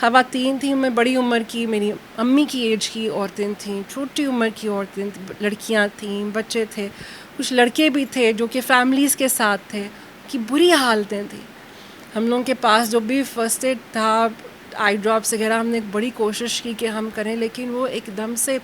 خواتین تھیں، میں بڑی عمر کی، میری امی کی ایج کی عورتیں تھیں، چھوٹی عمر کی عورتیں، لڑکیاں تھیں، بچے تھے، کچھ لڑکے بھی تھے جو کہ فیملیز کے ساتھ تھے، کہ بری حالتیں تھیں. ہم لوگوں کے پاس جو بھی فرسٹ ایڈ تھا، آئی ڈراپس وغیرہ، ہم نے ایک بڑی کوشش کی کہ ہم کریں، لیکن وہ ایک دم سے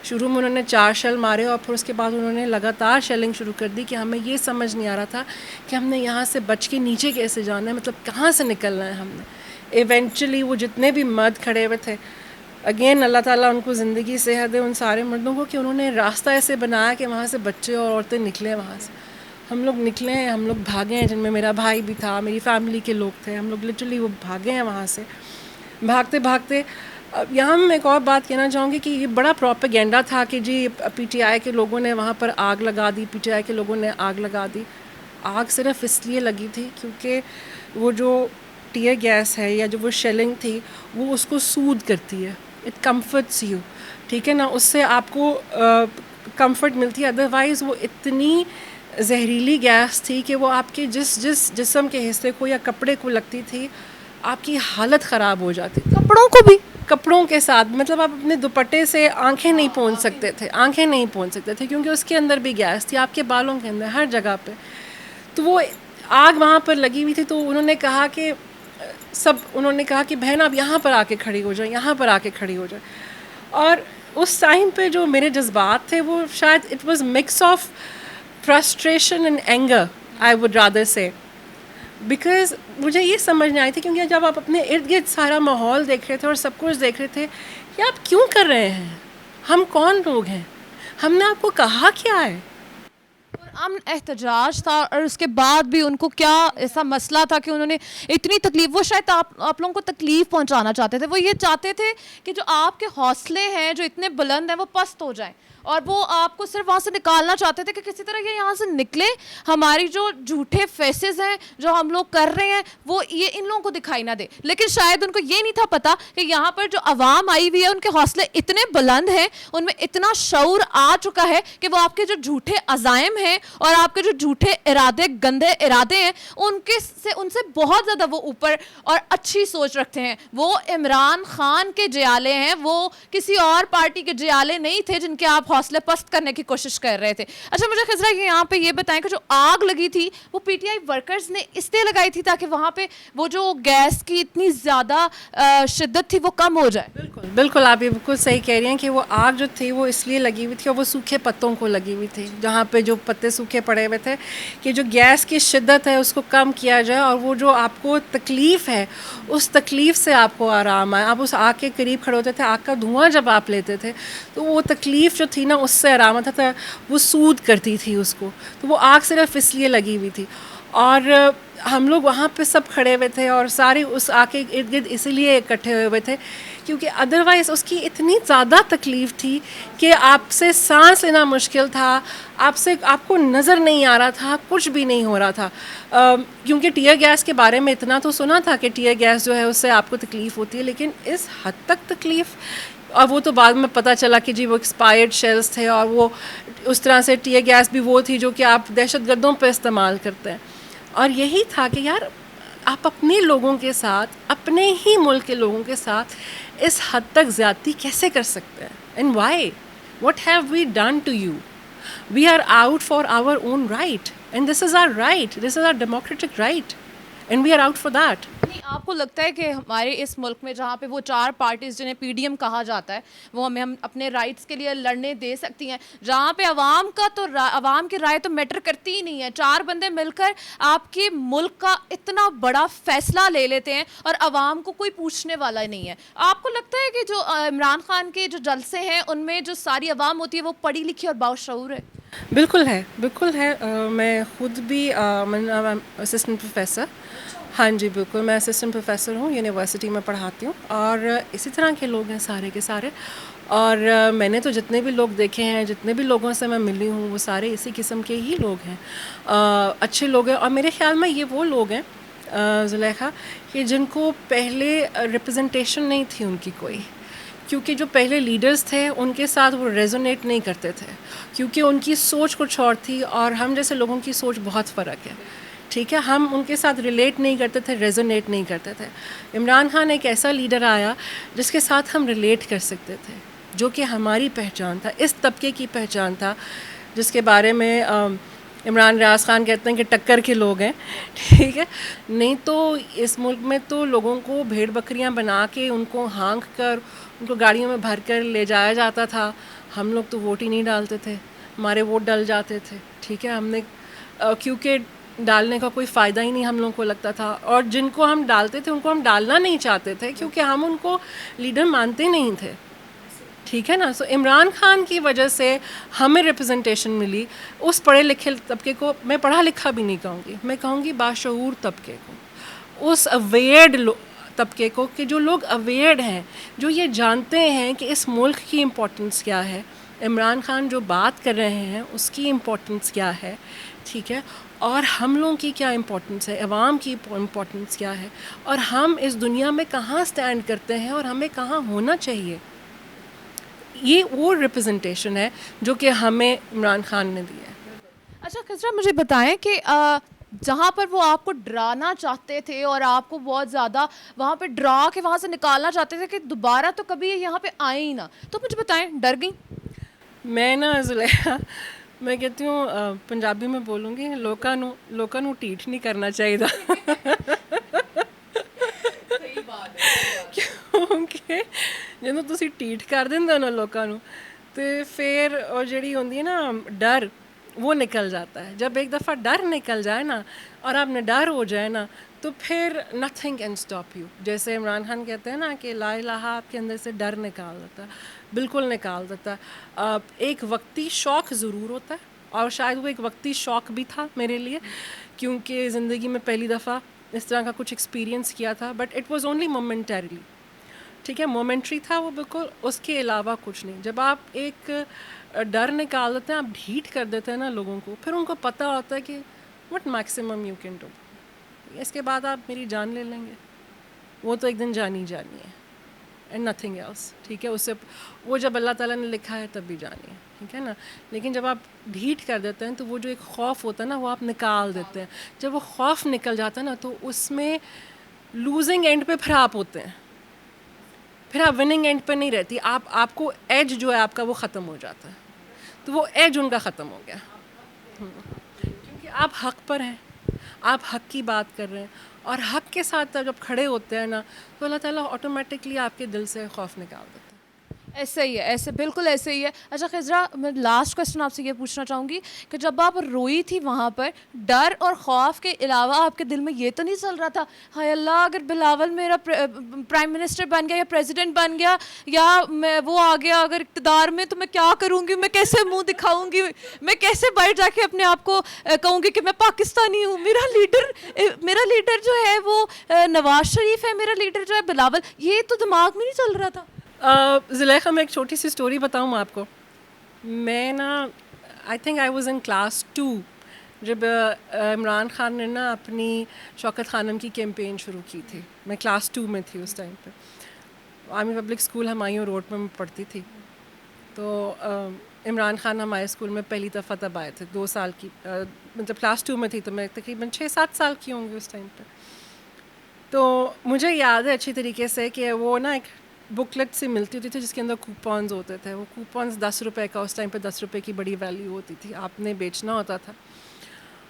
شروع میں انہوں نے 4 شیل مارے اور پھر اس کے بعد انہوں نے لگاتار شیلنگ شروع کر دی کہ ہمیں یہ سمجھ نہیں آ رہا تھا کہ ہم نے یہاں سے بچ کے نیچے کیسے جانا ہے، مطلب کہاں سے نکلنا ہے ہم نے. ایونچولی وہ جتنے بھی مرد کھڑے ہوئے تھے، اگین اللہ تعالیٰ ان کو زندگی صحت دے ان سارے مردوں کو، کہ انہوں نے راستہ ایسے بنایا کہ وہاں سے بچے اور عورتیں نکلے وہاں سے. ہم لوگ نکلے ہیں، ہم لوگ بھاگے ہیں، جن میں میرا بھائی بھی تھا، میری فیملی کے لوگ تھے، ہم لوگ لٹرلی وہ بھاگے ہیں وہاں سے. بھاگتے بھاگتے یہاں میں ایک اور بات کہنا چاہوں گی کہ یہ بڑا پروپیگنڈا تھا کہ جی پی ٹی آئی کے لوگوں نے وہاں پر آگ لگا دی، پی ٹی آئی کے لوگوں نے آگ لگا دی. آگ صرف اس لیے لگی تھی کیونکہ وہ جو ٹیئر گیس ہے یا جو وہ شیلنگ تھی وہ اس کو سود کرتی ہے، اٹ کمفرٹس یو، ٹھیک ہے نا، اس سے آپ کو کمفرٹ ملتی ہے. ادروائز وہ اتنی زہریلی گیس تھی کہ وہ آپ کے جس جسم کے حصے کو یا کپڑے کو لگتی تھی آپ کی حالت خراب ہو جاتی تھی. کپڑوں کو بھی، کپڑوں کے ساتھ، مطلب آپ اپنے دوپٹے سے آنکھیں نہیں پہنچ سکتے تھے، آنکھیں نہیں پہنچ سکتے تھے، کیونکہ اس کے اندر بھی گیس تھی، آپ کے بالوں کے اندر، ہر جگہ پہ. تو وہ آگ وہاں پر لگی ہوئی تھی. تو انہوں نے کہا کہ بہن آپ یہاں پر آ کے کھڑی ہو جائیں، یہاں پر آ کے کھڑی ہو جائیں. اور اس ٹائم پہ جو میرے جذبات تھے وہ شاید it was mix of frustration and anger, I would rather سے، بیکاز مجھے یہ سمجھ نہیں آئی تھی، کیونکہ جب آپ اپنے ارد گرد سارا ماحول دیکھ رہے تھے اور سب کچھ دیکھ رہے تھے کہ آپ کیوں کر رہے ہیں، ہم کون لوگ ہیں، ہم نے آپ کو کہا کیا ہے. امن احتجاج تھا اور اس کے بعد بھی ان کو کیا ایسا مسئلہ تھا کہ انہوں نے اتنی تکلیف، وہ شاید آپ لوگوں کو تکلیف پہنچانا چاہتے تھے. وہ یہ چاہتے تھے کہ جو آپ کے حوصلے ہیں جو اتنے بلند ہیں وہ پست ہو جائیں، اور وہ آپ کو صرف وہاں سے نکالنا چاہتے تھے کہ کسی طرح یہ یہاں سے نکلے. ہماری جو جھوٹے فیسز ہیں جو ہم لوگ کر رہے ہیں وہ یہ ان لوگوں کو دکھائی نہ دے. لیکن شاید ان کو یہ نہیں تھا پتا کہ یہاں پر جو عوام آئی ہوئی ہے ان کے حوصلے اتنے بلند ہیں، ان میں اتنا شعور آ چکا ہے کہ وہ آپ کے جو جھوٹے عزائم ہیں اور آپ کے جو جھوٹے ارادے، گندے ارادے ہیں، ان سے بہت زیادہ وہ اوپر اور اچھی سوچ رکھتے ہیں. وہ عمران خان کے جیالے ہیں، وہ کسی اور پارٹی کے جیالے نہیں تھے جن کے آپ حوصلے پست کرنے کی کوشش کر رہے تھے. اچھا مجھے خزرہ کہ یہاں پہ یہ بتائیں کہ جو آگ لگی تھی وہ پی ٹی آئی ورکرز نے اس لیے لگائی تھی تاکہ وہاں پہ وہ جو گیس کی اتنی زیادہ شدت تھی وہ کم ہو جائے. بالکل بالکل، آپ یہ بالکل صحیح کہہ رہی ہیں کہ وہ آگ جو تھی وہ اس لیے لگی ہوئی تھی، اور وہ سوکھے پتوں کو لگی ہوئی تھی، جہاں پہ جو پتے سوکھے پڑے ہوئے تھے، کہ جو گیس کی شدت ہے اس کو کم کیا جائے، اور وہ جو آپ کو تکلیف ہے اس تکلیف سے آپ کو آرام آئے. آپ اس آگ کے قریب کھڑے ہوتے تھے، آگ کا دھواں جب آپ لیتے تھے تو وہ تکلیف جو تھی نا اس سے آرام آتا تھا، وہ سود کرتی تھی اس کو. تو وہ آگ صرف اس لیے لگی ہوئی تھی، اور ہم لوگ وہاں پہ سب کھڑے ہوئے تھے اور سارے اس آگ کے ارد گرد اسی لیے اکٹھے ہوئے تھے کیونکہ ادروائز اس کی اتنی زیادہ تکلیف تھی کہ آپ سے سانس لینا مشکل تھا، آپ کو نظر نہیں آ رہا تھا، کچھ بھی نہیں ہو رہا تھا. کیونکہ ٹیئر گیس کے بارے میں اتنا تو سنا تھا کہ ٹیئر گیس جو ہے اس سے آپ کو تکلیف ہوتی ہے، لیکن اس حد تک تکلیف، اور وہ تو بعد میں پتہ چلا کہ جی وہ ایکسپائرڈ شیلز تھے، اور وہ اس طرح سے ٹیئر گیس بھی وہ تھی جو کہ آپ دہشت گردوں پہ استعمال کرتے ہیں. اور یہی تھا کہ یار آپ اپنے لوگوں کے ساتھ، اپنے ہی ملک کے لوگوں کے ساتھ اس حد تک زیادتی کیسے کر سکتے ہیں؟ And why? What have we done to you? We are out for our own right, and this is our right, this is our democratic right, and we are out for that. نہیں، آپ کو لگتا ہے کہ ہمارے اس ملک میں جہاں پہ وہ 4 پارٹیز جنہیں پی ڈی ایم کہا جاتا ہے وہ ہم اپنے رائٹس کے لیے لڑنے دے سکتی ہیں، جہاں پہ عوام کی رائے تو میٹر کرتی ہی نہیں ہے، 4 بندے مل کر آپ کے ملک کا اتنا بڑا فیصلہ لے لیتے ہیں اور عوام کو کوئی پوچھنے والا نہیں ہے. آپ کو لگتا ہے کہ جو عمران خان کے جو جلسے ہیں ان میں جو ساری عوام ہوتی ہے وہ پڑھی لکھی اور باشعور ہے؟ بالکل ہے، بالکل ہے. میں خود بھی اسسٹنٹ پروفیسر، ہاں جی بالکل، میں اسسٹنٹ پروفیسر ہوں، یونیورسٹی میں پڑھاتی ہوں، اور اسی طرح کے لوگ ہیں سارے کے سارے. اور میں نے تو جتنے بھی لوگ دیکھے ہیں، جتنے بھی لوگوں سے میں ملی ہوں، وہ سارے اسی قسم کے ہی لوگ ہیں، اچھے لوگ ہیں. اور میرے خیال میں یہ وہ لوگ ہیں زلیخا کہ جن کو پہلے ریپرزنٹیشن نہیں تھی ان کی کوئی، کیونکہ جو پہلے لیڈرز تھے ان کے ساتھ وہ ریزونیٹ نہیں کرتے تھے، کیونکہ ان کی سوچ کچھ اور تھی اور ہم جیسے لوگوں کی سوچ بہت فرق ہے. ٹھیک ہے, ہم ان کے ساتھ ریلیٹ نہیں کرتے تھے, ریزونیٹ نہیں کرتے تھے. عمران خان ایک ایسا لیڈر آیا جس کے ساتھ ہم ریلیٹ کر سکتے تھے, جو کہ ہماری پہچان تھا, اس طبقے کی پہچان تھا جس کے بارے میں عمران ریاض خان کہتے ہیں کہ ٹکر کے لوگ ہیں. ٹھیک ہے, نہیں تو اس ملک میں تو لوگوں کو بھیڑ بکریاں بنا کے ان کو ہانک کر ان کو گاڑیوں میں بھر کر لے جایا جاتا تھا. ہم لوگ تو ووٹ ہی نہیں ڈالتے تھے, ہمارے ووٹ ڈل جاتے تھے. ٹھیک ہے, ہم نے کیونکہ ڈالنے کا کوئی فائدہ ہی نہیں ہم لوگوں کو لگتا تھا, اور جن کو ہم ڈالتے تھے ان کو ہم ڈالنا نہیں چاہتے تھے کیونکہ ہم ان کو لیڈر مانتے نہیں تھے. ٹھیک ہے نا. سو عمران خان کی وجہ سے ہمیں ریپرزنٹیشن ملی اس پڑھے لکھے طبقے کو, میں پڑھا لکھا بھی نہیں کہوں گی, میں کہوں گی باشعور طبقے کو, اس اویئرڈ طبقے کو, کہ جو لوگ اویئرڈ ہیں, جو یہ جانتے ہیں کہ اس ملک کی امپورٹنس کیا ہے, عمران خان جو بات کر رہے ہیں اس کی امپورٹنس کیا ہے. ٹھیک ہے, اور ہم لوگوں کی کیا امپورٹنس ہے, عوام کی امپورٹنس کیا ہے, اور ہم اس دنیا میں کہاں اسٹینڈ کرتے ہیں اور ہمیں کہاں ہونا چاہیے. یہ وہ ریپرزنٹیشن ہے جو کہ ہمیں عمران خان نے دی ہے. اچھا خضرا, مجھے بتائیں کہ جہاں پر وہ آپ کو ڈرانا چاہتے تھے اور آپ کو بہت زیادہ وہاں پہ ڈرا کے وہاں سے نکالنا چاہتے تھے کہ دوبارہ تو کبھی یہاں پہ آئیں ہی نہ, تو مجھے بتائیں ڈر گئیں؟ میں نا زلیخا, میں کہتی ہوں پنجابی میں بولوں گی, لوکاں نو ٹھیٹ نہیں کرنا چاہیے کیونکہ جدوں تسی ٹھیٹ کر دیندے ہو نا لوکاں نو تو پھر اور جڑی ہوندی ہے نا ڈر, وہ نکل جاتا ہے. جب ایک دفعہ ڈر نکل جائے نا اور آپ نے ڈر ہو جائے نا تو پھر نتھنگ کین اسٹاپ یو. جیسے عمران خان کہتے ہیں نا کہ لا الہ آپ کے اندر سے ڈر نکال دیتا ہے, بالکل نکال دیتا ہے. ایک وقتی شوق ضرور ہوتا ہے, اور شاید وہ ایک وقتی شوق بھی تھا میرے لیے, کیونکہ زندگی میں پہلی دفعہ اس طرح کا کچھ ایکسپیرینس کیا تھا, but it was only momentarily. ٹھیک ہے, مومنٹری تھا وہ بالکل, اس کے علاوہ کچھ نہیں. جب آپ ایک ڈر نکال دیتے ہیں, آپ ڈھیٹ کر دیتے ہیں نا لوگوں کو, پھر ان کو پتہ ہوتا ہے کہ what maximum you can do, اس کے بعد آپ میری جان لے لیں گے, وہ تو ایک دن جانی جانی ہے, اینڈ نتھنگ ایلس. ٹھیک ہے, اس سے وہ جب اللہ تعالیٰ نے لکھا ہے تب بھی جانی ہے. ٹھیک ہے نا, لیکن جب آپ ڈھیٹ کر دیتے ہیں تو وہ جو ایک خوف ہوتا ہے نا وہ آپ نکال دیتے ہیں. جب وہ خوف نکل جاتا ہے نا تو اس میں لوزنگ اینڈ پہ پھر آپ ہوتے ہیں, پھر آپ وننگ اینڈ پہ نہیں رہتی. آپ کو ایج جو ہے آپ کا وہ ختم ہو جاتا ہے, تو وہ ایج ان کا ختم ہو گیا, کیونکہ آپ حق پر ہیں, آپ حق کی بات کر رہے ہیں, اور حق کے ساتھ جب کھڑے ہوتے ہیں نا تو اللہ تعالیٰ آٹومیٹکلی آپ کے دل سے خوف نکال دیتا ہے. ایسے ہی ہے, ایسے بالکل ایسے ہی ہے. اچھا خضرا, میں لاسٹ کویسچن آپ سے یہ پوچھنا چاہوں گی کہ جب آپ روئی تھی وہاں پر, ڈر اور خوف کے علاوہ آپ کے دل میں یہ تو نہیں چل رہا تھا ہائے اللہ اگر بلاول میرا پرائم منسٹر بن گیا یا پریزیڈنٹ بن گیا یا میں وہ آ گیا اگر اقتدار میں, تو میں کیا کروں گی, میں کیسے منہ دکھاؤں گی, میں کیسے باہر جا کے اپنے آپ کو کہوں گی کہ میں پاکستانی ہوں, میرا لیڈر جو ہے وہ نواز شریف ہے, میرا لیڈر جو ہے بلاول, یہ تو دماغ میں نہیں چل رہا تھا. زلیخا, میں ایک چھوٹی سی اسٹوری بتاؤں آپ کو. میں نا I think I was in class 2 جب عمران خان نے نا اپنی شوکت خانم کی کیمپین شروع کی تھی. میں کلاس 2 میں تھی اس ٹائم پہ, عوامی پبلک اسکول ہمایوں روڈ میں پڑھتی تھی. تو عمران خان ہمارے اسکول میں پہلی دفعہ تب آئے تھے, 2 سال کی, مطلب کلاس 2 میں تھی تو میں تقریباً 6-7 سال کی ہوں گی اس ٹائم پہ. تو مجھے یاد ہے اچھی طریقے سے کہ وہ نا ایک بکلیٹ سی ملتی ہوتی تھی جس کے اندر کوپنز ہوتے تھے. وہ کوپنز 10 روپے کا, اس ٹائم پہ 10 روپے کی بڑی ویلیو ہوتی تھی, آپ نے بیچنا ہوتا تھا,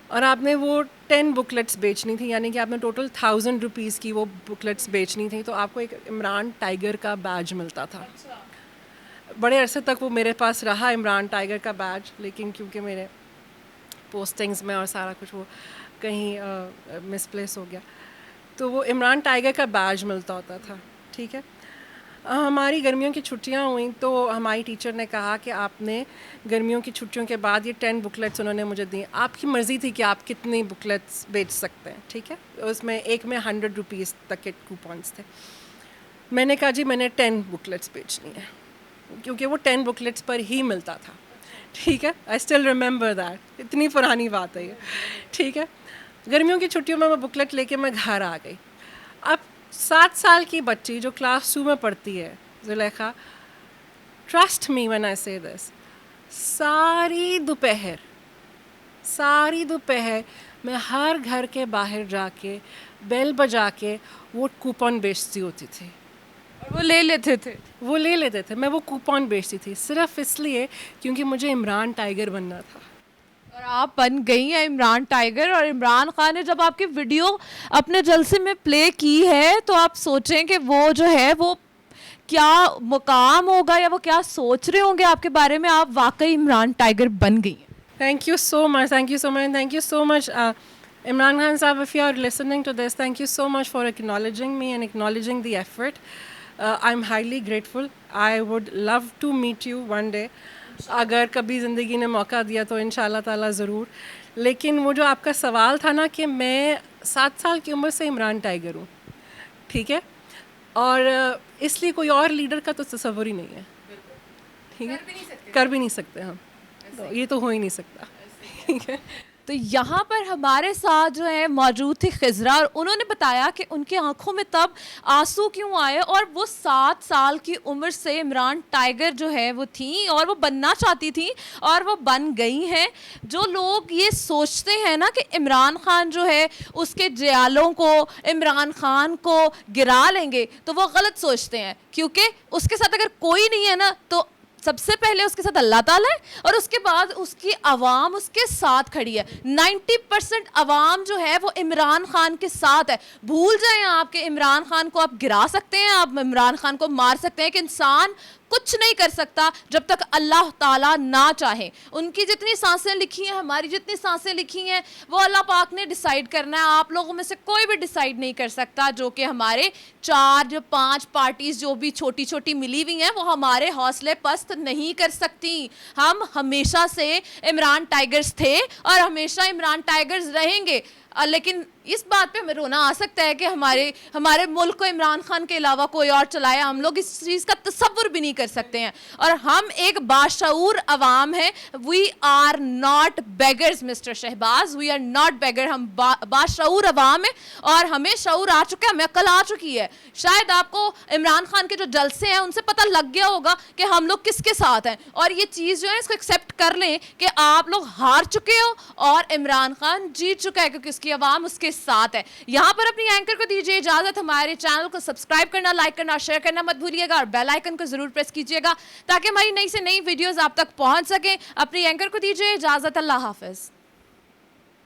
اور آپ نے وہ 10 بکلیٹس بیچنی تھی, یعنی کہ آپ نے ٹوٹل 1000 روپیز کی وہ بکلیٹس بیچنی تھی. تو آپ کو ایک عمران ٹائیگر کا بیج ملتا تھا. بڑے عرصے تک وہ میرے پاس رہا عمران ٹائیگر کا بیج, لیکن کیونکہ میرے پوسٹنگز میں اور سارا کچھ وہ کہیں مس پلیس ہو گیا, تو وہ عمران ٹائیگر کا بیج ملتا ہوتا تھا. ٹھیک ہے, ہماری گرمیوں کی چھٹیاں ہوئیں تو ہماری ٹیچر نے کہا کہ آپ نے گرمیوں کی چھٹیوں کے بعد یہ 10 بکلیٹس انہوں نے مجھے دیں. آپ کی مرضی تھی کہ آپ کتنی بکلیٹس بیچ سکتے ہیں. ٹھیک ہے, اس میں ایک میں 100 روپیز تک کے کوپنس تھے. میں نے کہا جی میں نے 10 بکلیٹس بیچنی ہے, کیونکہ وہ 10 بکلیٹس پر ہی ملتا تھا. ٹھیک ہے, آئی اسٹل ریممبر دیٹ, اتنی پرانی بات ہے یہ. ٹھیک ہے, گرمیوں کی چھٹیوں میں بکلیٹ لے کے میں گھر آ گئی. اب 7 سال کی بچی جو کلاس 2 میں پڑھتی ہے Zulaikha, trust me when I سے دس, ساری دوپہر میں ہر گھر کے باہر جا کے بیل بجا کے وہ کوپن بیچتی ہوتی تھی. اور وہ لے لیتے تھے. وہ لے لیتے تھے. میں وہ کوپن بیچتی تھی صرف اس لیے کیونکہ مجھے عمران ٹائیگر بننا تھا. اور آپ بن گئی ہیں عمران ٹائیگر. اور عمران خان نے جب آپ کی ویڈیو اپنے جلسے میں پلے کی ہے تو آپ سوچیں کہ وہ جو ہے وہ کیا مقام ہوگا یا وہ کیا سوچ رہے ہوں گے آپ کے بارے میں. آپ واقعی عمران ٹائیگر بن گئی ہیں. Thank you so much. Thank you so much. Thank you so much. Imran Khan Saab, if you are listening to this, thank you so much for acknowledging me and acknowledging the effort. I'm highly grateful. I would love to meet you one day. اگر کبھی زندگی نے موقع دیا تو ان شاء اللہ تعالیٰ ضرور. لیکن وہ جو آپ کا سوال تھا نا کہ میں 7 سال کی عمر سے عمران ٹائیگر ہوں, ٹھیک ہے, اور اس لیے کوئی اور لیڈر کا تو تصور ہی نہیں ہے, ٹھیک ہے, کر بھی نہیں سکتے ہم, یہ تو ہو ہی نہیں سکتا, ٹھیک ہے. تو یہاں پر ہمارے ساتھ جو ہے موجود تھی خضرا, اور انہوں نے بتایا کہ ان کی آنکھوں میں تب آنسو کیوں آئے, اور وہ 7 سال کی عمر سے عمران ٹائیگر جو ہے وہ تھیں اور وہ بننا چاہتی تھیں اور وہ بن گئی ہیں. جو لوگ یہ سوچتے ہیں نا کہ عمران خان جو ہے اس کے جیالوں کو, عمران خان کو گرا لیں گے, تو وہ غلط سوچتے ہیں, کیونکہ اس کے ساتھ اگر کوئی نہیں ہے نا تو سب سے پہلے اس کے ساتھ اللہ تعالیٰ ہے, اور اس کے بعد اس کی عوام اس کے ساتھ کھڑی ہے. 90% عوام جو ہے وہ عمران خان کے ساتھ ہے. بھول جائیں آپ کہ عمران خان کو آپ گرا سکتے ہیں, آپ عمران خان کو مار سکتے ہیں, کہ انسان کچھ نہیں کر سکتا جب تک اللہ تعالیٰ نہ چاہے. ان کی جتنی سانسیں لکھی ہیں, ہماری جتنی سانسیں لکھی ہیں, وہ اللہ پاک نے ڈیسائیڈ کرنا ہے. آپ لوگوں میں سے کوئی بھی ڈیسائیڈ نہیں کر سکتا. جو کہ ہمارے 4-5 پارٹیز جو بھی چھوٹی چھوٹی ملی ہوئی ہیں وہ ہمارے حوصلے پست نہیں کر سکتی. ہم ہمیشہ سے عمران ٹائیگرز تھے اور ہمیشہ عمران ٹائیگرز رہیں گے. لیکن اس بات پہ ہمیں رونا آ سکتا ہے کہ ہمارے ملک کو عمران خان کے علاوہ کوئی اور چلائے. ہم لوگ اس چیز کا تصور بھی نہیں کر سکتے ہیں, اور ہم ایک باشعور عوام ہیں. We are not beggars mister Shehbaz, we are not beggar. ہم باشعور عوام ہیں اور ہمیں شعور آ چکا ہے, ہمیں عقل آ چکی ہے. شاید آپ کو عمران خان کے جو جلسے ہیں ان سے پتہ لگ گیا ہوگا کہ ہم لوگ کس کے ساتھ ہیں, اور یہ چیز جو ہے اس کو ایکسیپٹ کر لیں کہ آپ لوگ ہار چکے ہو اور عمران خان جیت چکا ہے, کیونکہ اس کی عوام اس کے ساتھ ہے. یہاں پر اپنی اینکر کو دیجیے اجازت. ہمارے چینل کو سبسکرائب کرنا, لائک کرنا, شیئر کرنا مت بھولیے گا, اور بیل آئیکن کو ضرور پریس کیجیے گا تاکہ ہماری نئی سے نئی ویڈیوز آپ تک پہنچ سکیں. اپنی اینکر کو دیجیے اجازت. اللہ حافظ.